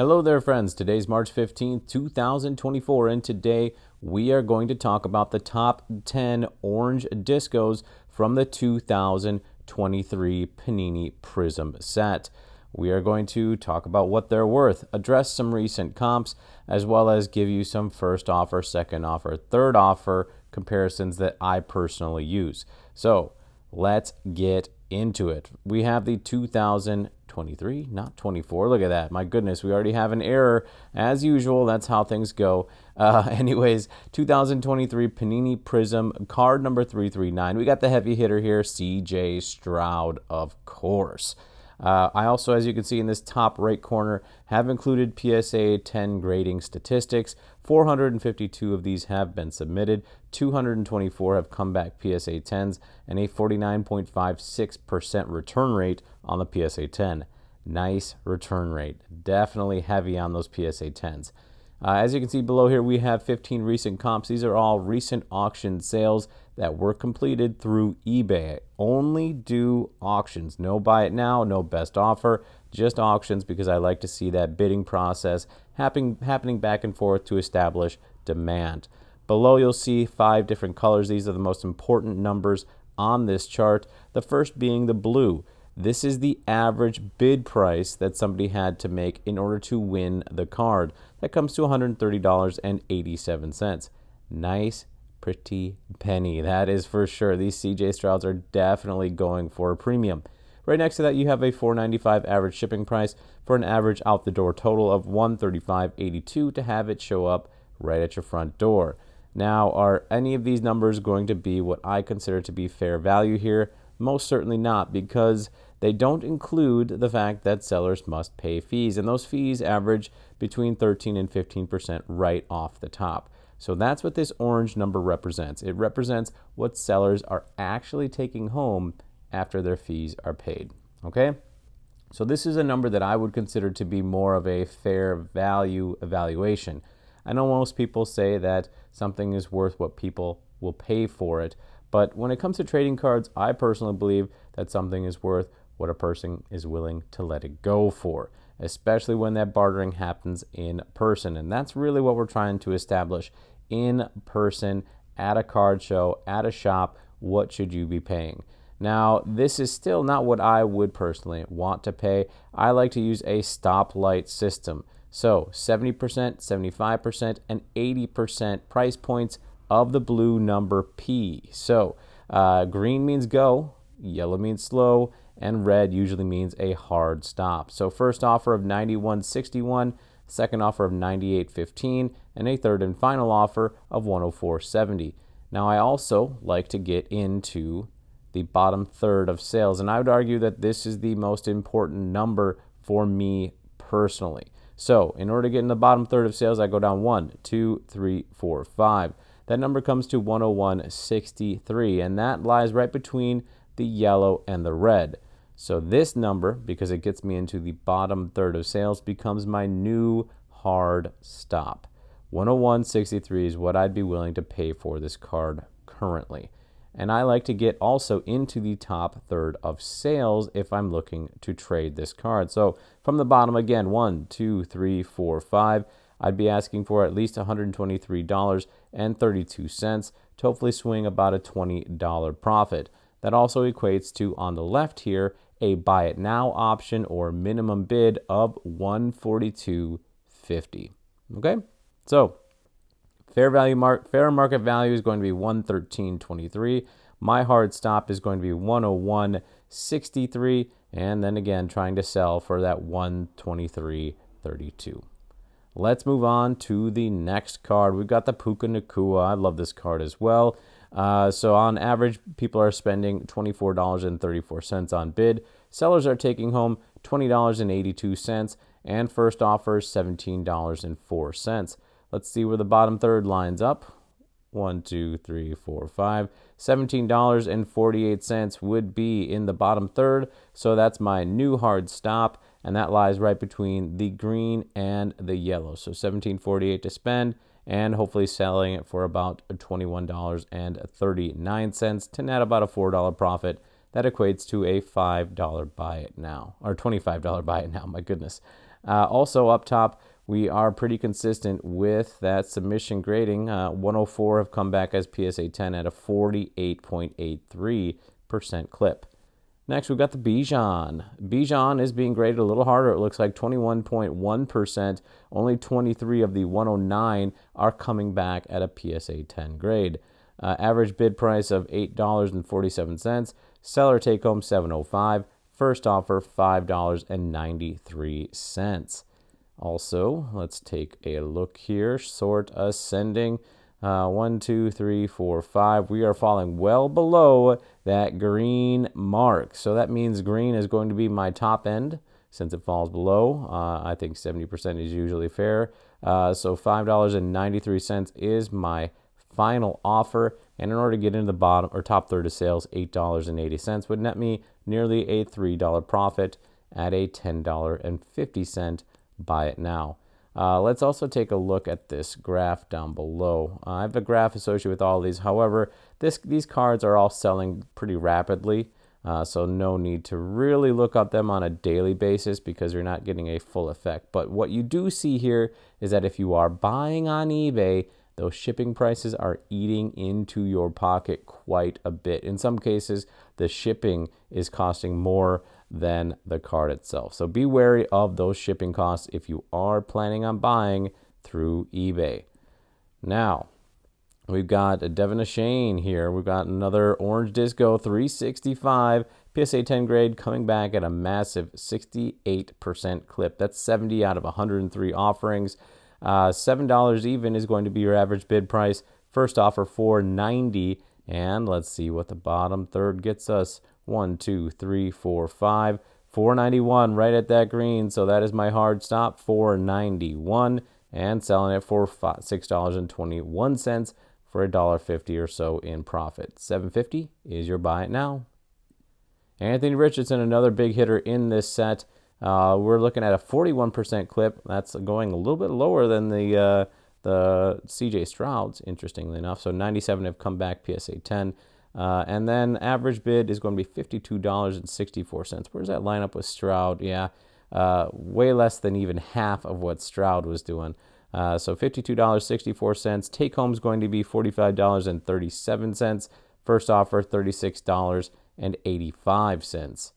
Hello there, friends. Today's March 15th, 2024, and today we are going to talk about the top 10 orange discos from the 2023 Panini Prizm set. We are going to talk about what they're worth, address some recent comps, as well as give you some first offer, second offer, third offer comparisons that I personally use. So let's get into it. We have the 2023, not 24. Look at that. My goodness, we already have an error. As usual, that's how things go. Anyways, 2023 Panini Prizm card number 339. We got the heavy hitter here, CJ Stroud, of course. I also, as you can see in this top right corner, have included PSA 10 grading statistics. 452 of these have been submitted. 224 have come back PSA 10s, and a 49.56% return rate on the PSA 10. Nice return rate. Definitely heavy on those PSA 10s. As you can see below here, we have 15 recent comps. These are all recent auction sales that were completed through eBay. Only do auctions. No buy it now, no best offer, just auctions, because I like to see that bidding process happening back and forth to establish demand. Below you'll see 5 different colors. These are the most important numbers on this chart. The first being the blue. This is the average bid price that somebody had to make in order to win the card. That comes to $130.87. Nice, pretty penny. That is for sure. These CJ Strouds are definitely going for a premium. Right next to that, you have a $4.95 average shipping price for an average out-the-door total of $135.82 to have it show up right at your front door. Now, are any of these numbers going to be what I consider to be fair value here? Most certainly not, because they don't include the fact that sellers must pay fees, and those fees average between 13 and 15% right off the top. So that's what this orange number represents. It represents what sellers are actually taking home after their fees are paid. Okay? So this is a number that I would consider to be more of a fair value evaluation. I know most people say that something is worth what people will pay for it, but when it comes to trading cards, I personally believe that something is worth what a person is willing to let it go for, especially when that bartering happens in person. And that's really what we're trying to establish in person, at a card show, at a shop. What should you be paying? Now, this is still not what I would personally want to pay. I like to use a stoplight system. So 70%, 75%, and 80% price points of the blue number P. So green means go, yellow means slow, and red usually means a hard stop. So first offer of $91.61, second offer of $98.15, and a third and final offer of $104.70. Now I also like to get into the bottom third of sales, and I would argue that this is the most important number for me personally. So in order to get in the bottom third of sales, I go down 1, 2, 3, 4, 5. That number comes to 101.63, and that lies right between the yellow and the red. So this number, because it gets me into the bottom third of sales, becomes my new hard stop. 101.63 is what I'd be willing to pay for this card currently. And I like to get also into the top third of sales if I'm looking to trade this card. So from the bottom again, 1, 2, 3, 4, 5. I'd be asking for at least $123.32 to hopefully swing about a $20 profit. That also equates to, on the left here, a buy it now option or minimum bid of $142.50. Okay? So fair market value is going to be $113.23. My hard stop is going to be $101.63, and then again trying to sell for that $123.32. Let's move on to the next card. We've got the Puka Nacua. I love this card as well. So on average, people are spending $24.34 on bid. Sellers are taking home $20.82, and first offer is $17.04. Let's see where the bottom third lines up. 1, 2, 3, 4, 5. $17.48 would be in the bottom third. So that's my new hard stop, and that lies right between the green and the yellow. So $17.48 to spend, and hopefully selling it for about $21.39 to net about a $4 profit. That equates to a $5 buy it now, or $25 buy it now, my goodness. Also up top, we are pretty consistent with that submission grading. 104 have come back as PSA 10 at a 48.83% clip. Next, we've got the Bijan. Bijan is being graded a little harder. It looks like 21.1%. Only 23 of the 109 are coming back at a PSA 10 grade. Average bid price of $8.47. Seller take home $7.05. First offer $5.93. Also, let's take a look here. Sort ascending. 1, 2, 3, 4, 5. We are falling well below that green mark. So that means green is going to be my top end since it falls below. I think 70% is usually fair. So $5.93 is my final offer. And in order to get into the bottom or top third of sales, $8.80 would net me nearly a $3 profit at a $10.50 buy it now. Let's also take a look at this graph down below. I have a graph associated with all these. However, these cards are all selling pretty rapidly, so no need to really look at them on a daily basis because you're not getting a full effect. But what you do see here is that if you are buying on eBay, those shipping prices are eating into your pocket quite a bit. In some cases, the shipping is costing more than the card itself. So be wary of those shipping costs if you are planning on buying through eBay. Now, we've got a Devin Achane here. We've got another Orange Disco 365 PSA 10 grade coming back at a massive 68% clip. That's 70 out of 103 offerings. $7 even is going to be your average bid price. First offer $4.90, and let's see what the bottom third gets us. 1, 2, 3, 4, 5. $4.91 right at that green. So that is my hard stop. $4.91 and selling it for $6.21 for $1.50 or so in profit. $7.50 is your buy it now. Anthony Richardson, another big hitter in this set. We're looking at a 41% clip. That's going a little bit lower than the CJ Strouds, interestingly enough. So 97 have come back PSA 10. And then average bid is going to be $52.64. Where's that line up with Stroud? Yeah, way less than even half of what Stroud was doing. So $52.64. Take home is going to be $45.37. First offer, $36.85.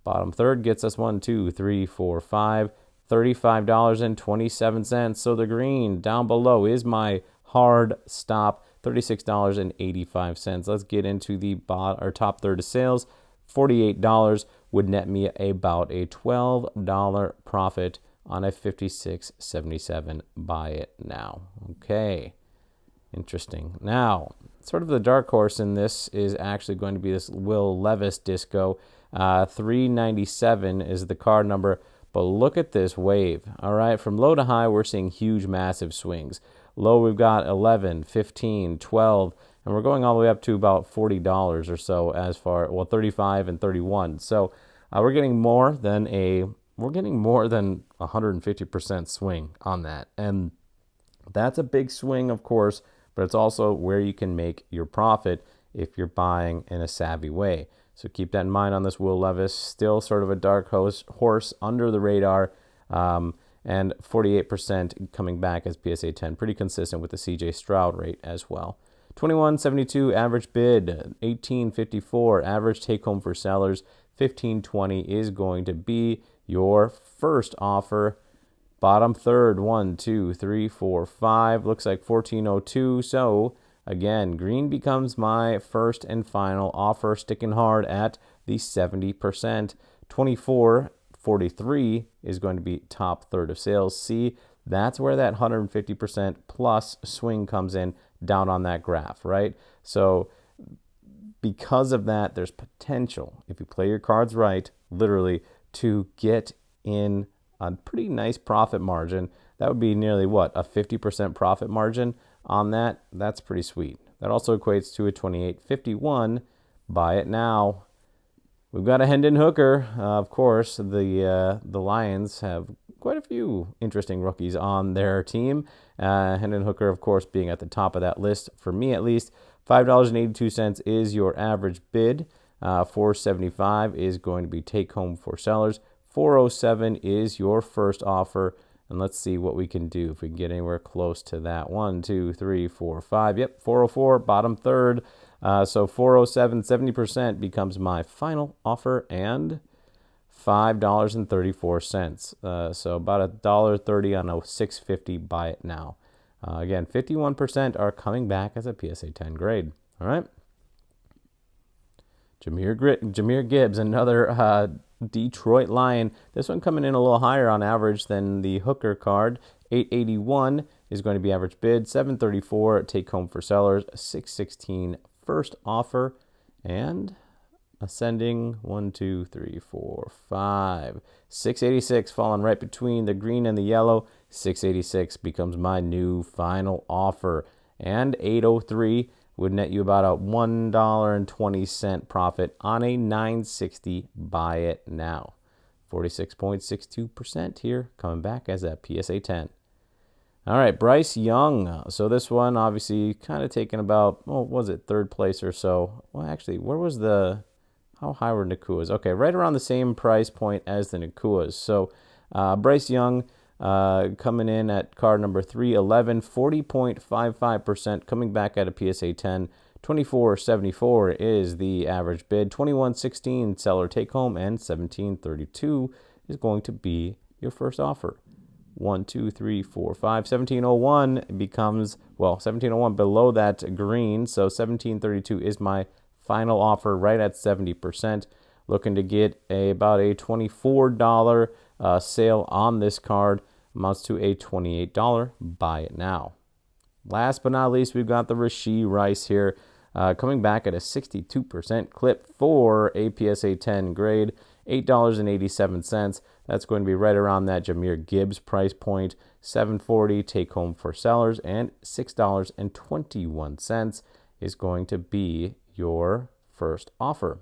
Bottom third gets us 1, 2, 3, 4, 5. $35.27. So the green down below is my hard stop. $36.85. Let's get into the top third of sales. $48 would net me about a $12 profit on a $56.77 buy it now. Okay, interesting. Now, sort of the dark horse in this is actually going to be this Will Levis disco. 397 is the card number, but look at this wave. All right, from low to high, we're seeing huge, massive swings. Low, we've got 11, 15, 12, and we're going all the way up to about $40 or so as far, well, 35 and 31. So we're getting more than 150% swing on that. And that's a big swing, of course, but it's also where you can make your profit if you're buying in a savvy way. So keep that in mind on this Will Levis. Still sort of a dark horse under the radar. And 48% coming back as PSA 10. Pretty consistent with the CJ Stroud rate as well. 21.72 average bid, 18.54 average take home for sellers. 15.20 is going to be your first offer. Bottom third, 1, 2, 3, 4, 5. Looks like 14.02. So again, green becomes my first and final offer, sticking hard at the 70%. 24.43 is going to be top third of sales. See, that's where that 150% plus swing comes in down on that graph, right? So because of that, there's potential, if you play your cards right, literally, to get in a pretty nice profit margin. That would be nearly, what, a 50% profit margin on that? That's pretty sweet. That also equates to a 28.51. Buy it now. We've got a Hendon Hooker. Of course, the Lions have quite a few interesting rookies on their team. Hendon Hooker, of course, being at the top of that list, for me at least. $5.82 is your average bid. $4.75 is going to be take home for sellers. 407 is your first offer. And let's see what we can do if we can get anywhere close to that. 1, 2, 3, 4, 5. Yep, 404, bottom third. So 407, 70% becomes my final offer, and $5.34. So about $1.30 on a 650 buy it now. Again, 51% are coming back as a PSA 10 grade. All right. Jahmyr Gibbs, another Detroit Lion. This one coming in a little higher on average than the Hooker card. 881 is going to be average bid. 734 take home for sellers. 616 first offer. And ascending 1, 2, 3, 4, 5. 686 falling right between the green and the yellow. 686 becomes my new final offer. And 803 would net you about a $1.20 profit on a 960 buy it now. 46.62% here, coming back as a PSA 10. All right, Bryce Young. So this one obviously kind of taken about, what was it, third place or so. Well, actually, where was how high were Nacua's? Okay, right around the same price point as the Nacua's. So Bryce Young coming in at card number 311, 40.55%, coming back at a PSA 10. 24.74 is the average bid. 21.16 seller take home, and 17.32 is going to be your first offer. 1, 2, 3, 4, 5. 1701 becomes, well, 1701 below that green, so 1732 is my final offer, right at 70%. Looking to get about a $24 sale on this card. Amounts to a $28 buy it now. Last but not least, we've got the Rashee Rice here, coming back at a 62% clip for a PSA 10 grade. $8.87. That's going to be right around that Jahmyr Gibbs price point. $7.40 take home for sellers, and $6.21 is going to be your first offer.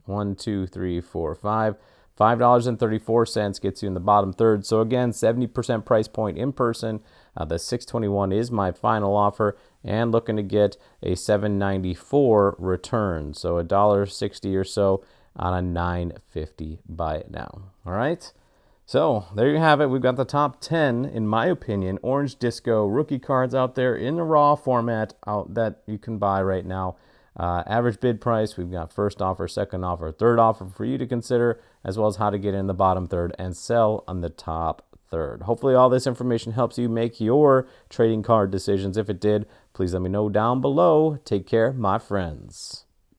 1, 2, 3, 4, 5. $5.34 gets you in the bottom third. So again, 70% price point in person. The $6.21 is my final offer, and looking to get a $7.94 return. So $1.60 or so on a $9.50 buy it now. All right. So there you have it. We've got the top 10, in my opinion, Orange Disco rookie cards out there in the raw format that you can buy right now. Average bid price, we've got first offer, second offer, third offer for you to consider, as well as how to get in the bottom third and sell on the top third. Hopefully all this information helps you make your trading card decisions. If it did, please let me know down below. Take care, my friends.